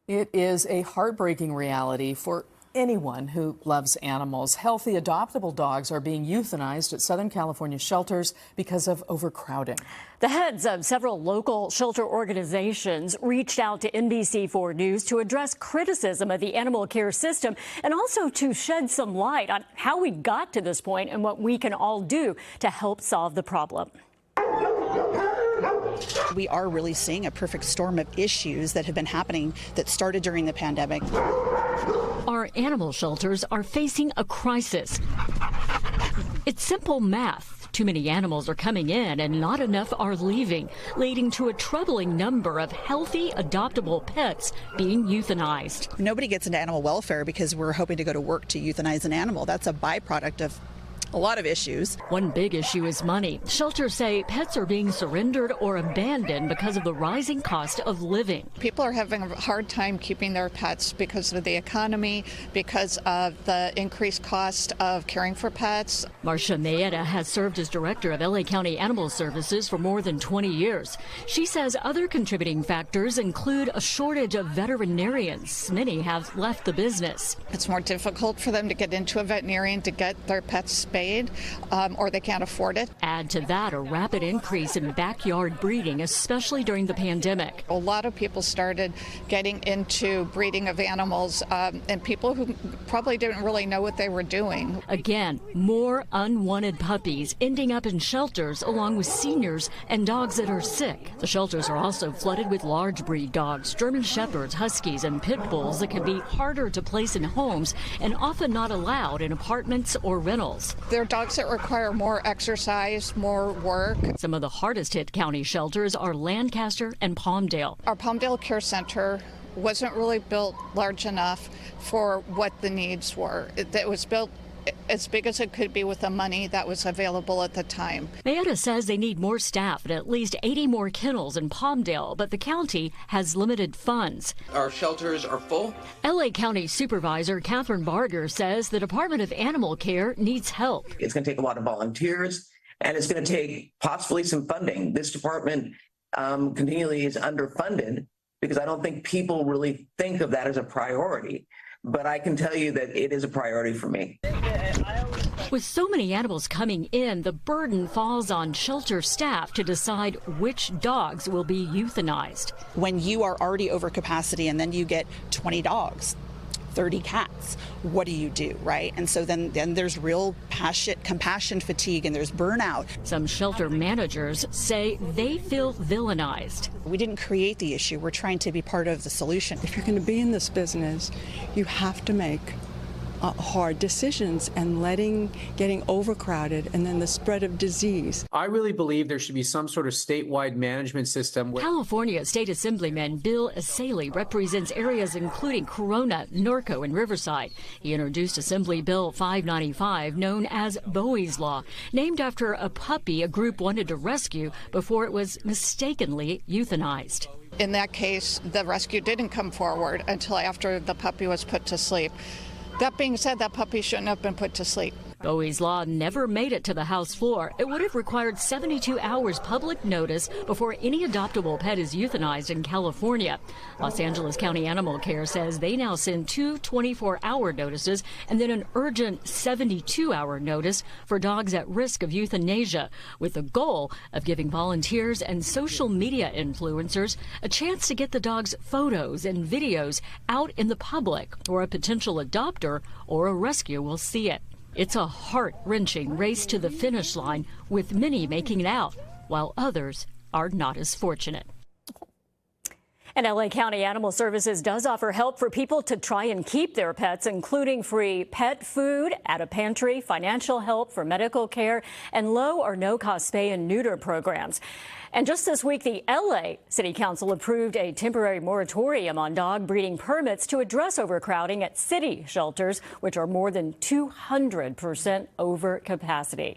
It is a heartbreaking reality for anyone who loves animals. Healthy, adoptable dogs are being euthanized at Southern California shelters because of overcrowding. The heads of several local shelter organizations reached out to NBC4 News to address criticism of the animal care system and also to shed some light on how we got to this point and what we can all do to help solve the problem. We are really seeing a perfect storm of issues that have been happening that started during the pandemic. Our animal shelters are facing a crisis. It's simple math. Too many animals are coming in and not enough are leaving, leading to a troubling number of healthy, adoptable pets being euthanized. Nobody gets into animal welfare because we're hoping to go to work to euthanize an animal. That's a byproduct of a lot of issues. One big issue is money. Shelters say pets are being surrendered or abandoned because of the rising cost of living. People are having a hard time keeping their pets because of the economy, because of the increased cost of caring for pets. Marcia Mayetta has served as director of LA County Animal Services for more than 20 years. She says other contributing factors include a shortage of veterinarians. Many have left the business. It's more difficult for them to get into a veterinarian to get their pets spayed. Or they can't afford it. Add to that a rapid increase in backyard breeding, especially during the pandemic. A lot of people started getting into breeding of animals, and people who probably didn't really know what they were doing. Again, more unwanted puppies ending up in shelters along with seniors and dogs that are sick. The shelters are also flooded with large breed dogs, German shepherds, huskies, and pit bulls that can be harder to place in homes and often not allowed in apartments or rentals. They're dogs that require more exercise, more work. Some of the hardest hit county shelters are Lancaster and Palmdale. Our Palmdale Care Center wasn't really built large enough for what the needs were. It was built as big as it could be with the money that was available at the time. Mayetta says they need more staff and at least 80 more kennels in Palmdale, but the county has limited funds. Our shelters are full. LA County Supervisor Catherine Barger says the Department of Animal Care needs help. It's going to take a lot of volunteers, and it's going to take possibly some funding. This department continually is underfunded because I don't think people really think of that as a priority. But I can tell you that it is a priority for me. With so many animals coming in, the burden falls on shelter staff to decide which dogs will be euthanized. When you are already over capacity and then you get 20 dogs, 30 cats, what do, right? And so then there's real compassion fatigue and there's burnout. Some shelter managers say they feel villainized. We didn't create the issue. We're trying to be part of the solution. If you're going to be in this business, you have to make hard decisions, and getting overcrowded and then the spread of disease. I really believe there should be some sort of statewide management system. California State Assemblyman Bill Asaley represents areas including Corona, Norco, and Riverside. He introduced Assembly Bill 595, known as Bowie's Law, named after a puppy a group wanted to rescue before it was mistakenly euthanized. In that case, the rescue didn't come forward until after the puppy was put to sleep. That being said, that puppy shouldn't have been put to sleep. Bowie's Law never made it to the House floor. It would have required 72 hours public notice before any adoptable pet is euthanized in California. Los Angeles County Animal Care says they now send 2 24-hour notices and then an urgent 72-hour notice for dogs at risk of euthanasia, with the goal of giving volunteers and social media influencers a chance to get the dog's photos and videos out in the public, or a potential adopter or a rescue will see it. It's a heart-wrenching race to the finish line, with many making it out, while others are not as fortunate. And LA County Animal Services does offer help for people to try and keep their pets, including free pet food at a pantry, financial help for medical care, and low or no-cost spay and neuter programs. And just this week, the LA City Council approved a temporary moratorium on dog breeding permits to address overcrowding at city shelters, which are more than 200% over capacity.